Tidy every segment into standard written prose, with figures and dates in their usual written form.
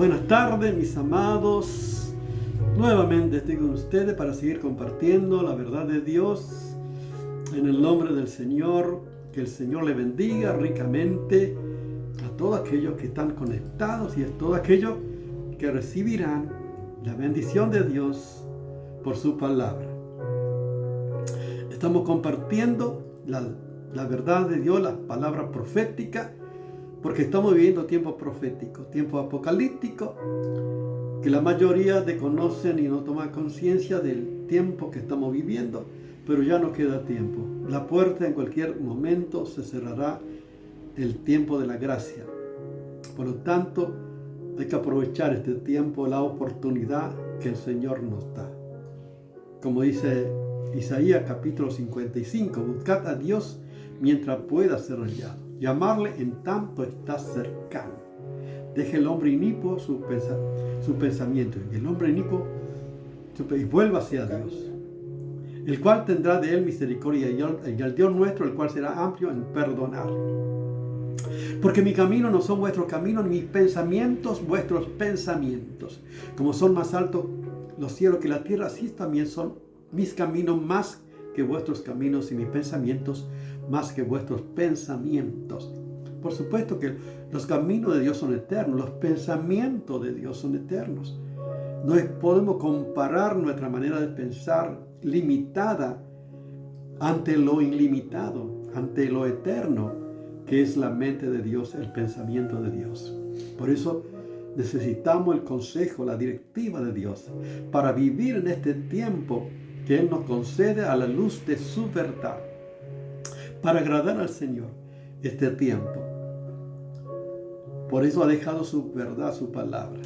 Buenas tardes, mis amados. Nuevamente estoy con ustedes para seguir compartiendo la verdad de Dios en el nombre del Señor. Que el Señor le bendiga ricamente a todos aquellos que están conectados y a todos aquellos que recibirán la bendición de Dios por su palabra. Estamos compartiendo la verdad de Dios, la palabra profética, porque estamos viviendo tiempos proféticos, tiempos apocalípticos, que la mayoría desconocen y no toman conciencia del tiempo que estamos viviendo, pero ya no queda tiempo. La puerta en cualquier momento se cerrará, el tiempo de la gracia. Por lo tanto, hay que aprovechar este tiempo, la oportunidad que el Señor nos da. Como dice Isaías capítulo 55, buscad a Dios mientras pueda ser hallado. Llamarle en tanto está cercano. Deje el hombre inicuo su pensamiento, y el hombre inicuo y vuelva hacia Dios, el cual tendrá de él misericordia, y al Dios nuestro, el cual será amplio en perdonar. Porque mi camino no son vuestros caminos, ni mis pensamientos vuestros pensamientos. Como son más altos los cielos que la tierra, así también son mis caminos más que vuestros caminos, y mis pensamientos más que vuestros pensamientos. Por supuesto que los caminos de Dios son eternos, los pensamientos de Dios son eternos. No podemos comparar nuestra manera de pensar limitada ante lo ilimitado, ante lo eterno, que es la mente de Dios, el pensamiento de Dios. Por eso necesitamos el consejo, la directiva de Dios, para vivir en este tiempo que Él nos concede a la luz de su verdad, para agradar al Señor este tiempo. Por eso ha dejado su verdad, su palabra.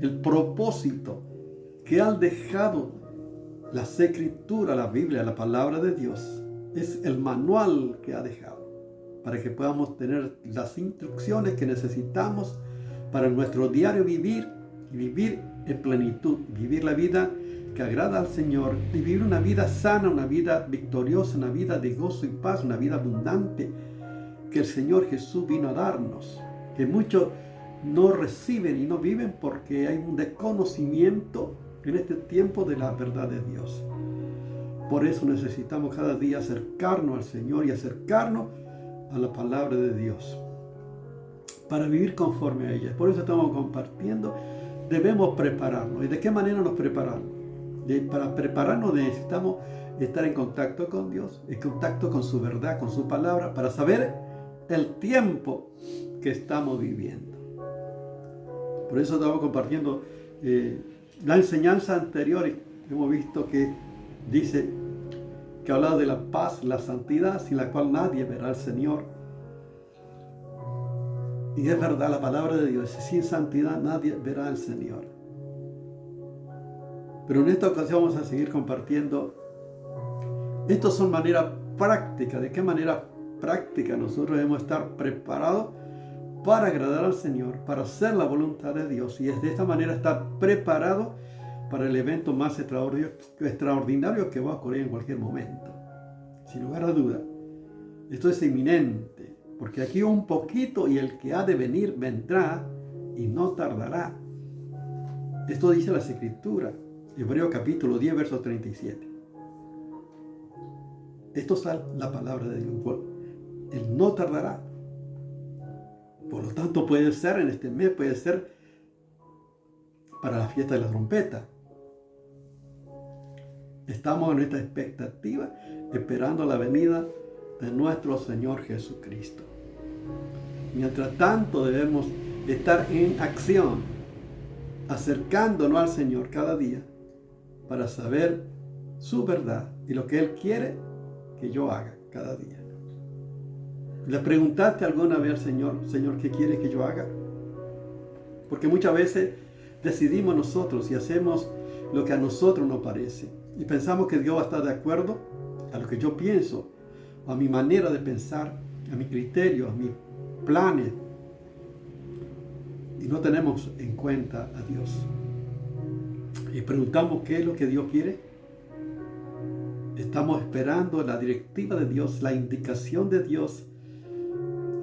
El propósito que ha dejado las Escrituras, la Biblia, la palabra de Dios, es el manual que ha dejado, para que podamos tener las instrucciones que necesitamos para nuestro diario vivir, y vivir en plenitud, vivir la vida que agrada al Señor, y vivir una vida sana, una vida victoriosa, una vida de gozo y paz, una vida abundante que el Señor Jesús vino a darnos, que muchos no reciben y no viven porque hay un desconocimiento en este tiempo de la verdad de Dios. Por eso necesitamos cada día acercarnos al Señor y acercarnos a la palabra de Dios para vivir conforme a ella. Por eso estamos compartiendo. Debemos prepararnos. ¿Y de qué manera nos preparamos? Para prepararnos necesitamos estar en contacto con Dios, en contacto con su verdad, con su palabra, para saber el tiempo que estamos viviendo. Por eso estamos compartiendo la enseñanza anterior. Hemos visto que dice que habla de la paz, la santidad, sin la cual nadie verá al Señor. Y es verdad, la palabra de Dios, sin santidad nadie verá al Señor. Pero en esta ocasión vamos a seguir compartiendo. Estas son maneras prácticas. ¿De qué manera práctica nosotros debemos estar preparados para agradar al Señor, para hacer la voluntad de Dios? Y es de esta manera estar preparados para el evento más extraordinario que va a ocurrir en cualquier momento. Sin lugar a duda, esto es inminente, porque aquí un poquito y el que ha de venir vendrá y no tardará. Esto dice las Escrituras, Hebreos capítulo 10, verso 37. Esto es la palabra de Dios. Él no tardará. Por lo tanto, puede ser en este mes, puede ser para la fiesta de la trompeta. Estamos en esta expectativa, esperando la venida de nuestro Señor Jesucristo. Mientras tanto, debemos estar en acción, acercándonos al Señor cada día para saber su verdad y lo que Él quiere que yo haga cada día. ¿Le preguntaste alguna vez al Señor, Señor, qué quiere que yo haga? Porque muchas veces decidimos nosotros y hacemos lo que a nosotros nos parece. Y pensamos que Dios va a estar de acuerdo a lo que yo pienso, a mi manera de pensar, a mi criterio, a mis planes. Y no tenemos en cuenta a Dios. Y preguntamos qué es lo que Dios quiere. Estamos esperando la directiva de Dios, la indicación de Dios,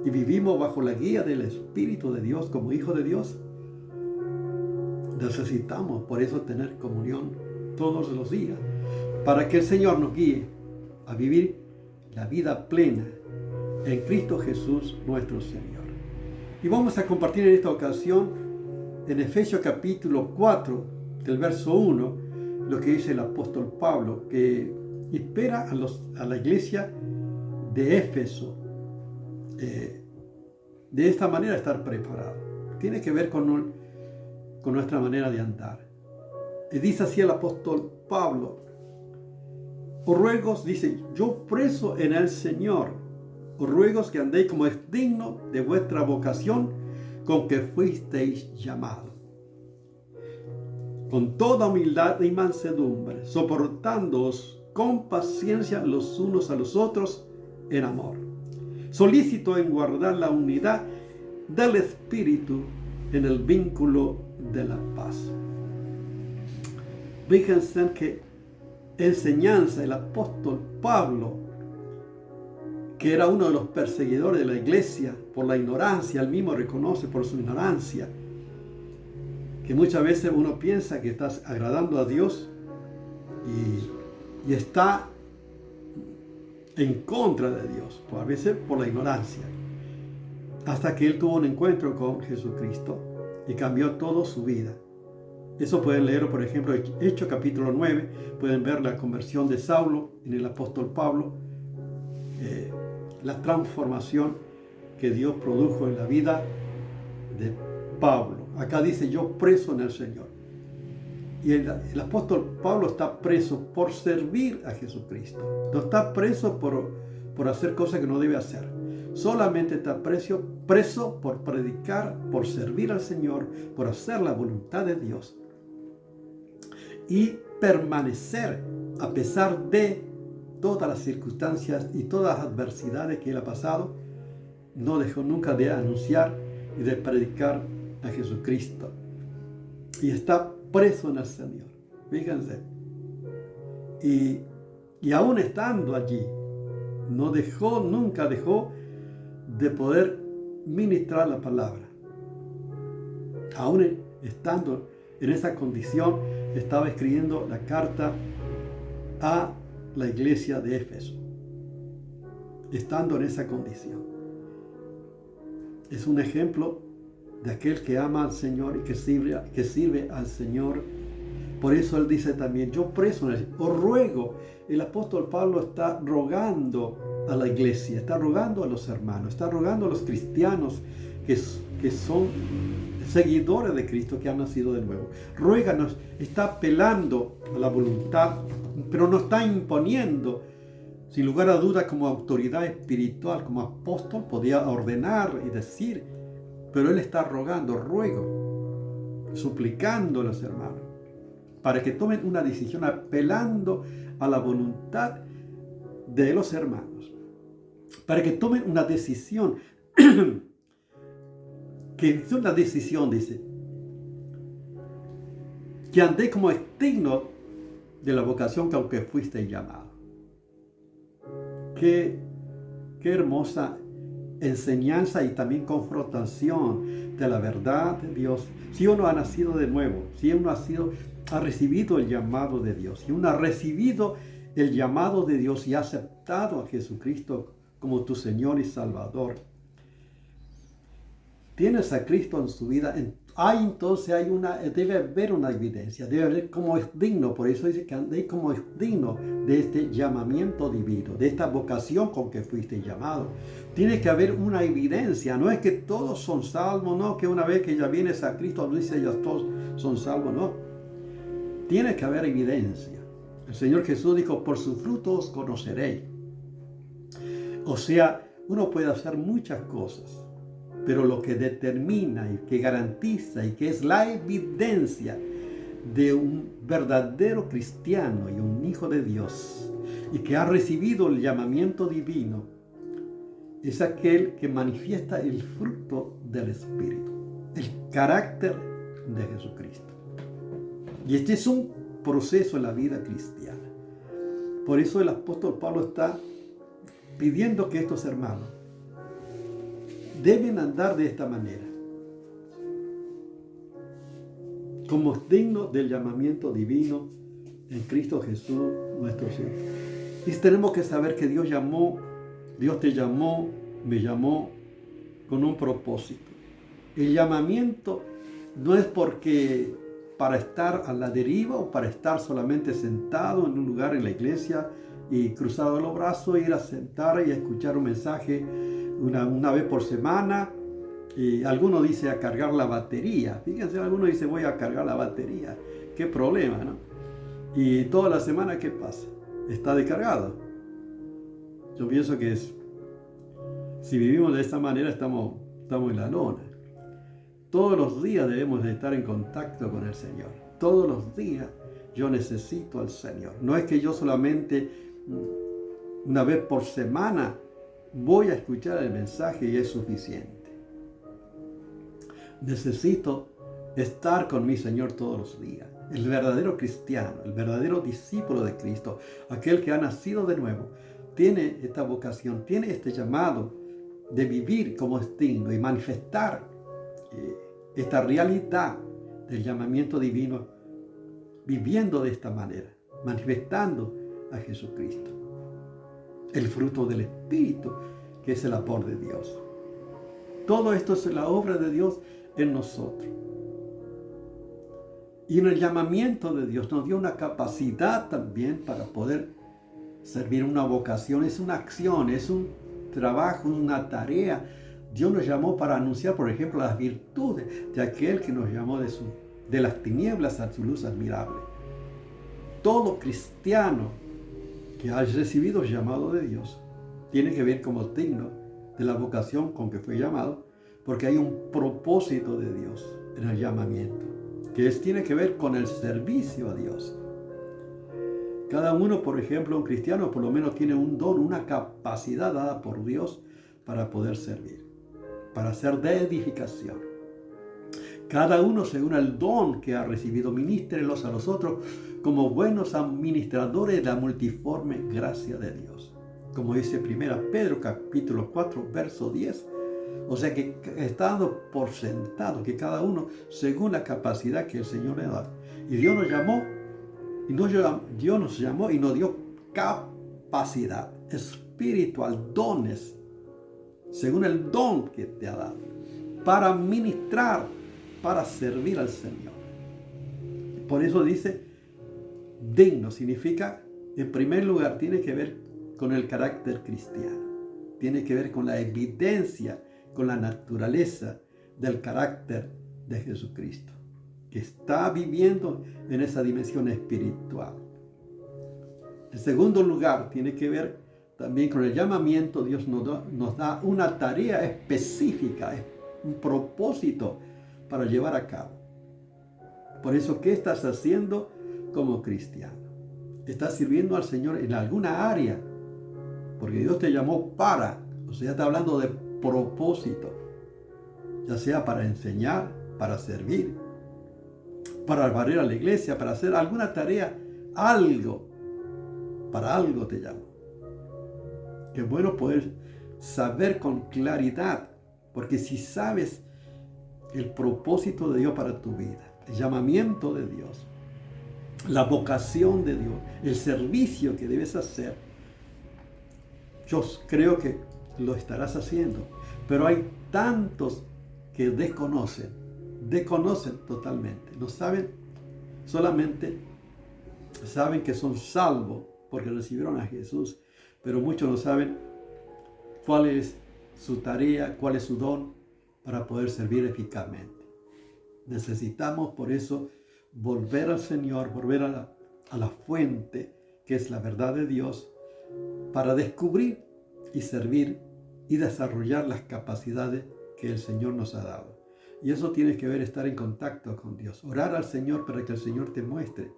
y vivimos bajo la guía del Espíritu de Dios como hijos de Dios. Necesitamos por eso tener comunión todos los días, para que el Señor nos guíe a vivir la vida plena en Cristo Jesús nuestro Señor. Y vamos a compartir en esta ocasión en Efesios capítulo 4, del verso 1, lo que dice el apóstol Pablo, que espera a la iglesia de Éfeso de esta manera estar preparado. Tiene que ver con nuestra manera de andar. Y dice así el apóstol Pablo: os ruego, dice, yo preso en el Señor, os ruego que andéis como es digno de vuestra vocación con que fuisteis llamados, con toda humildad y mansedumbre, soportándoos con paciencia los unos a los otros en amor, solícito en guardar la unidad del Espíritu en el vínculo de la paz. Fíjense que enseñanza el apóstol Pablo, que era uno de los perseguidores de la iglesia por la ignorancia, él mismo reconoce por su ignorancia, que muchas veces uno piensa que está agradando a Dios y está en contra de Dios, a veces por la ignorancia, hasta que él tuvo un encuentro con Jesucristo y cambió toda su vida. Eso pueden leer, por ejemplo, Hechos capítulo 9, pueden ver la conversión de Saulo en el apóstol Pablo, la transformación que Dios produjo en la vida de Pablo. Acá dice, yo preso en el Señor. Y el apóstol Pablo está preso por servir a Jesucristo. No está preso por hacer cosas que no debe hacer. Solamente está preso por predicar, por servir al Señor, por hacer la voluntad de Dios. Y permanecer a pesar de todas las circunstancias y todas las adversidades que él ha pasado. No dejó nunca de anunciar y de predicar a Jesucristo. Y está preso en el Señor. Fíjense. Y aún estando allí, nunca dejó de poder ministrar la palabra. Aún estando en esa condición, estaba escribiendo la carta a la iglesia de Éfeso. Estando en esa condición. Es un ejemplo de aquel que ama al Señor y que sirve al Señor. Por eso él dice también, yo preso, os ruego. El apóstol Pablo está rogando a la iglesia, está rogando a los hermanos, está rogando a los cristianos que son seguidores de Cristo, que han nacido de nuevo. Ruéganos, está apelando a la voluntad, pero no está imponiendo. Sin lugar a duda, como autoridad espiritual, como apóstol, podía ordenar y decir, pero él está rogando, ruego, suplicando a los hermanos, para que tomen una decisión, apelando a la voluntad de los hermanos, para que tomen una decisión, que es una decisión, dice, que andé como es digno de la vocación que aunque fuiste llamado. Qué hermosa enseñanza y también confrontación de la verdad de Dios. Si uno ha nacido de nuevo, si uno ha recibido el llamado de Dios, si uno ha recibido el llamado de Dios y ha aceptado a Jesucristo como tu Señor y Salvador, tienes a Cristo en su vida, entonces debe haber una evidencia, debe haber como es digno. Por eso dice que andéis como es digno de este llamamiento divino, de esta vocación con que fuiste llamado. Tiene que haber una evidencia, no es que todos son salvos, no, que una vez que ya vienes a Cristo, dice ya todos son salvos, no. Tiene que haber evidencia. El Señor Jesús dijo, por sus frutos conoceréis. O sea, uno puede hacer muchas cosas, pero lo que determina y que garantiza y que es la evidencia de un verdadero cristiano y un hijo de Dios y que ha recibido el llamamiento divino es aquel que manifiesta el fruto del Espíritu, el carácter de Jesucristo. Y este es un proceso en la vida cristiana. Por eso el apóstol Pablo está pidiendo que estos hermanos deben andar de esta manera. Somos dignos del llamamiento divino en Cristo Jesús, nuestro Señor. Y tenemos que saber que Dios te llamó, me llamó con un propósito. El llamamiento no es para estar a la deriva o para estar solamente sentado en un lugar en la iglesia y cruzado los brazos, ir a sentar y a escuchar un mensaje una vez por semana. Y alguno dice a cargar la batería. Fíjense, alguno dice voy a cargar la batería. Qué problema, ¿no? Y toda la semana, ¿qué pasa? Está descargado. Yo pienso que si vivimos de esta manera estamos en la lona. Todos los días debemos de estar en contacto con el Señor. Todos los días yo necesito al Señor. No es que yo solamente una vez por semana voy a escuchar el mensaje y es suficiente. Necesito estar con mi Señor todos los días. El verdadero cristiano, el verdadero discípulo de Cristo, aquel que ha nacido de nuevo, tiene esta vocación, tiene este llamado de vivir como es digno y manifestar esta realidad del llamamiento divino, viviendo de esta manera, manifestando a Jesucristo. El fruto del Espíritu, que es el amor de Dios. Todo esto es la obra de Dios en nosotros. Y en el llamamiento de Dios nos dio una capacidad también para poder servir. Una vocación, es una acción, es un trabajo, una tarea. Dios nos llamó para anunciar, por ejemplo, las virtudes de aquel que nos llamó de las tinieblas a su luz admirable. Todo cristiano que haya recibido el llamado de Dios tiene que ver como digno de la vocación con que fue llamado, porque hay un propósito de Dios en el llamamiento, que tiene que ver con el servicio a Dios. Cada uno, por ejemplo, un cristiano por lo menos tiene un don, una capacidad dada por Dios para poder servir, para ser de edificación. Cada uno, según el don que ha recibido, ministrelos a los otros como buenos administradores de la multiforme gracia de Dios. Como dice 1 Pedro capítulo 4, verso 10. O sea que está dando por sentado que cada uno, según la capacidad que el Señor le da. Y Dios nos llamó, y nos dio capacidad espiritual, dones, según el don que te ha dado, para ministrar, para servir al Señor. Por eso dice, digno significa, en primer lugar, tiene que ver con el carácter cristiano. Tiene que ver con la evidencia, con la naturaleza del carácter de Jesucristo, que está viviendo en esa dimensión espiritual. En segundo lugar, tiene que ver también con el llamamiento. Dios nos da una tarea específica, un propósito para llevar a cabo. Por eso, ¿qué estás haciendo como cristiano? ¿Estás sirviendo al Señor en alguna área? Porque Dios te llamó o sea, está hablando de propósito, ya sea para enseñar, para servir, para barrer a la iglesia, para hacer alguna tarea, algo, para algo te llamó. Qué bueno poder saber con claridad, porque si sabes el propósito de Dios para tu vida, el llamamiento de Dios, la vocación de Dios, el servicio que debes hacer, yo creo que lo estarás haciendo. Pero hay tantos que desconocen totalmente. No saben, solamente saben que son salvos porque recibieron a Jesús, pero muchos no saben cuál es su tarea, cuál es su don para poder servir eficazmente. Necesitamos por eso volver al Señor, volver a la fuente que es la verdad de Dios, para descubrir y servir y desarrollar las capacidades que el Señor nos ha dado. Y eso tiene que ver estar en contacto con Dios, orar al Señor para que el Señor te muestre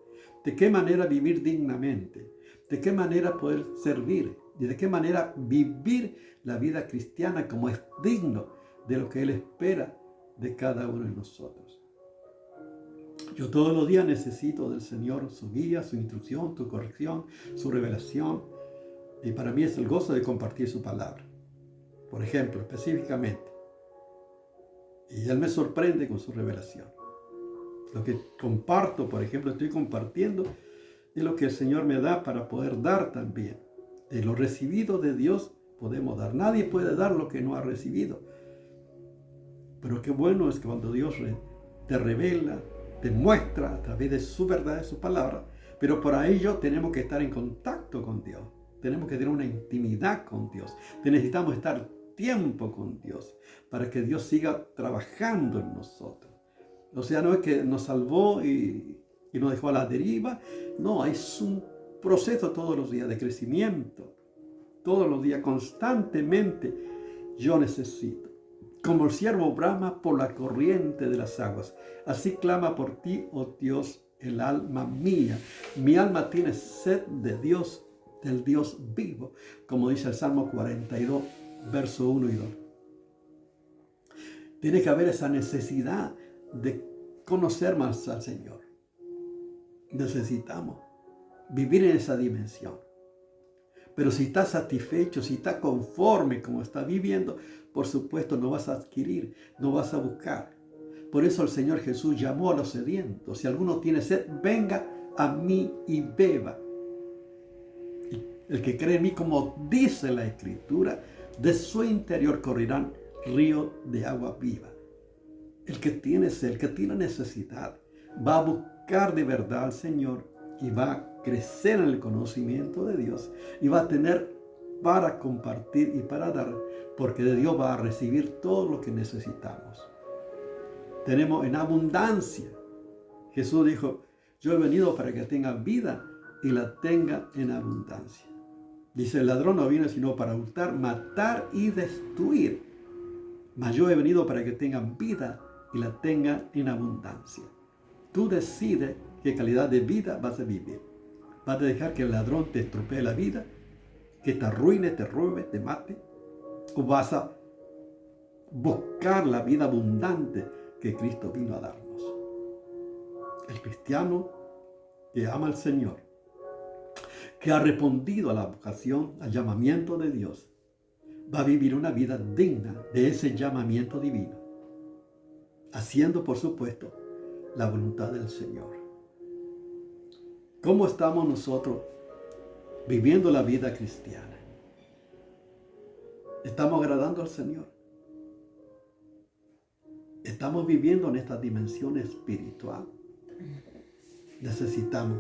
de qué manera vivir dignamente, de qué manera poder servir y de qué manera vivir la vida cristiana como es digno de lo que Él espera de cada uno de nosotros. Yo todos los días necesito del Señor su guía, su instrucción, su corrección, su revelación. Y para mí es el gozo de compartir su palabra. Por ejemplo, específicamente. Y Él me sorprende con su revelación. Lo que comparto, por ejemplo, estoy compartiendo, es lo que el Señor me da para poder dar también. De lo recibido de Dios podemos dar. Nadie puede dar lo que no ha recibido. Pero qué bueno es que cuando Dios te revela, te muestra a través de su verdad, de su palabra. Pero para ello tenemos que estar en contacto con Dios. Tenemos que tener una intimidad con Dios. Necesitamos estar tiempo con Dios para que Dios siga trabajando en nosotros. O sea, no es que nos salvó y nos dejó a la deriva. No, es un proceso todos los días de crecimiento. Todos los días, constantemente, yo necesito. Como el siervo brama por la corriente de las aguas, así clama por ti, oh Dios, el alma mía. Mi alma tiene sed de Dios, del Dios vivo, como dice el Salmo 42, verso 1 y 2. Tiene que haber esa necesidad de conocer más al Señor. Necesitamos vivir en esa dimensión. Pero si estás satisfecho, si estás conforme como estás viviendo, por supuesto no vas a adquirir, no vas a buscar. Por eso el Señor Jesús llamó a los sedientos. Si alguno tiene sed, venga a mí y beba. El que cree en mí, como dice la Escritura, de su interior correrán ríos de agua viva. El que tiene sed, el que tiene necesidad, va a buscar de verdad al Señor y va a crecer en el conocimiento de Dios y va a tener para compartir y para dar, porque de Dios va a recibir todo lo que necesitamos. Tenemos en abundancia. Jesús dijo, yo he venido para que tengan vida y la tenga en abundancia. Dice, el ladrón no viene sino para hurtar, matar y destruir. Mas yo he venido para que tengan vida y la tengan en abundancia. Tú decides qué calidad de vida vas a vivir. ¿Vas a dejar que el ladrón te estropee la vida? ¿Que te arruine, te robe, te mate? ¿O vas a buscar la vida abundante que Cristo vino a darnos? El cristiano que ama al Señor, que ha respondido a la vocación, al llamamiento de Dios, va a vivir una vida digna de ese llamamiento divino, haciendo, por supuesto, la voluntad del Señor. ¿Cómo estamos nosotros viviendo la vida cristiana? ¿Estamos agradando al Señor? ¿Estamos viviendo en esta dimensión espiritual? Necesitamos.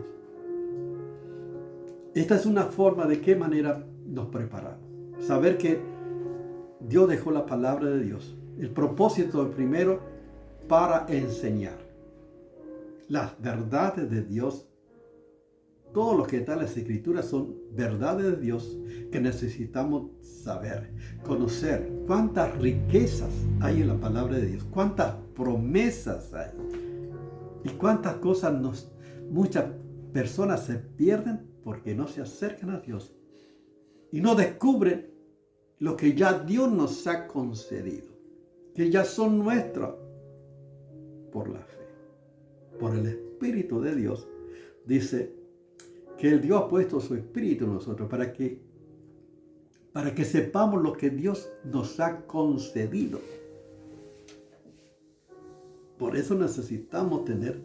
Esta es una forma de qué manera nos preparamos. Saber que Dios dejó la palabra de Dios. El propósito del primero para enseñar las verdades de Dios. Todo lo que está en las Escrituras son verdades de Dios que necesitamos saber, conocer. Cuántas riquezas hay en la palabra de Dios, cuántas promesas hay y cuántas cosas muchas personas se pierden porque no se acercan a Dios y no descubren lo que ya Dios nos ha concedido, que ya son nuestros por la fe, por el Espíritu de Dios. Dice que el Dios ha puesto su Espíritu en nosotros para que sepamos lo que Dios nos ha concedido. Por eso necesitamos tener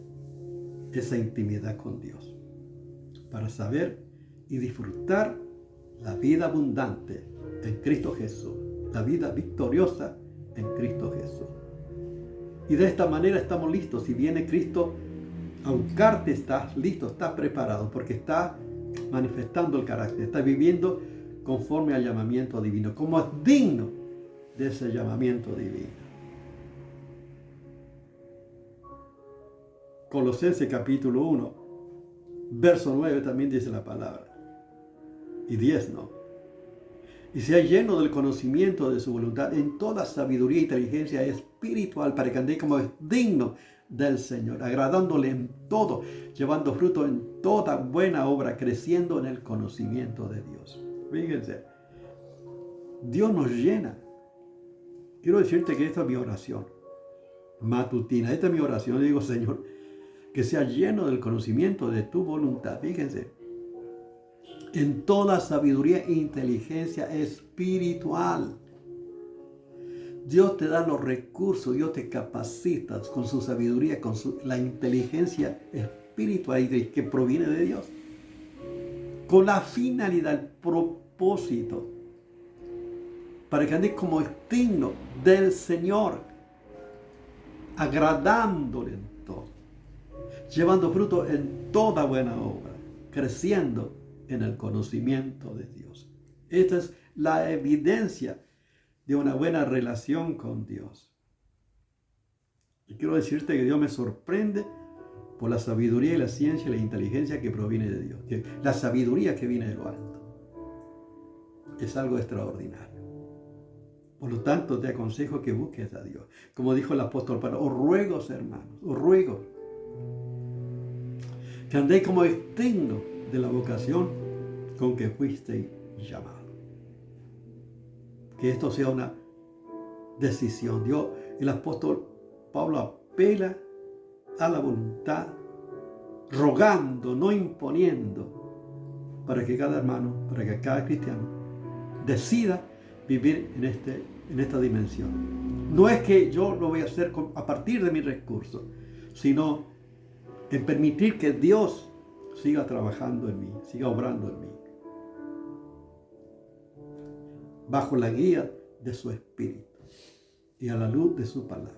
esa intimidad con Dios, para saber y disfrutar la vida abundante en Cristo Jesús, la vida victoriosa en Cristo Jesús. Y de esta manera estamos listos. Si viene Cristo a buscarte, estás listo, estás preparado, porque estás manifestando el carácter, estás viviendo conforme al llamamiento divino, como es digno de ese llamamiento divino. Colosenses capítulo 1, verso 9 también dice la palabra, y 10 no. Y sea lleno del conocimiento de su voluntad en toda sabiduría e inteligencia espiritual, para que andéis como es digno del Señor, agradándole en todo, llevando fruto en toda buena obra, creciendo en el conocimiento de Dios. Fíjense, Dios nos llena. Quiero decirte que esta es mi oración matutina, esta es mi oración. Digo, Señor, que sea lleno del conocimiento de tu voluntad. Fíjense, en toda sabiduría e inteligencia espiritual. Dios te da los recursos, Dios te capacita con su sabiduría, con la inteligencia espiritual que proviene de Dios, con la finalidad, el propósito, para que andes como digno del Señor, agradándole en todo, llevando fruto en toda buena obra, creciendo en el conocimiento de Dios. Esta es la evidencia de una buena relación con Dios. Y quiero decirte que Dios me sorprende por la sabiduría y la ciencia y la inteligencia que proviene de Dios. La sabiduría que viene de lo alto es algo extraordinario. Por lo tanto, te aconsejo que busques a Dios. Como dijo el apóstol Pablo, os ruego, hermanos, os ruego que andéis como dignos de la vocación con que fuisteis llamados. Que esto sea una decisión. Dios, el apóstol Pablo apela a la voluntad, rogando, no imponiendo, para que cada hermano, para que cada cristiano decida vivir en esta dimensión. No es que yo lo voy a hacer a partir de mis recursos, sino en permitir que Dios siga trabajando en mí, siga obrando en mí, bajo la guía de su Espíritu y a la luz de su palabra,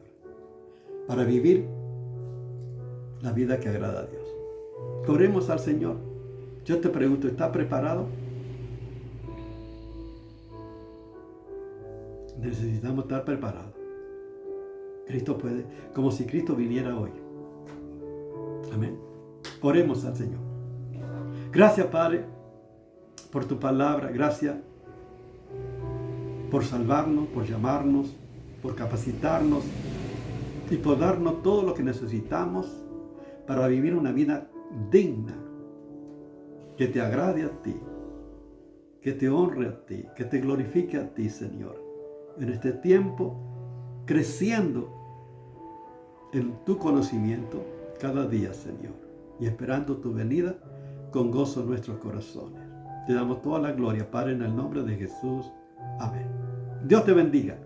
para vivir la vida que agrada a Dios. Oremos al Señor. Yo te pregunto, ¿estás preparado? Necesitamos estar preparados. Cristo puede, como si Cristo viniera hoy. Amén. Oremos al Señor. Gracias, Padre, por tu palabra. Gracias por salvarnos, por llamarnos, por capacitarnos y por darnos todo lo que necesitamos para vivir una vida digna, que te agrade a ti, que te honre a ti, que te glorifique a ti, Señor, en este tiempo, creciendo en tu conocimiento cada día, Señor, y esperando tu venida con gozo en nuestros corazones. Te damos toda la gloria, Padre, en el nombre de Jesús. Amén. Dios te bendiga.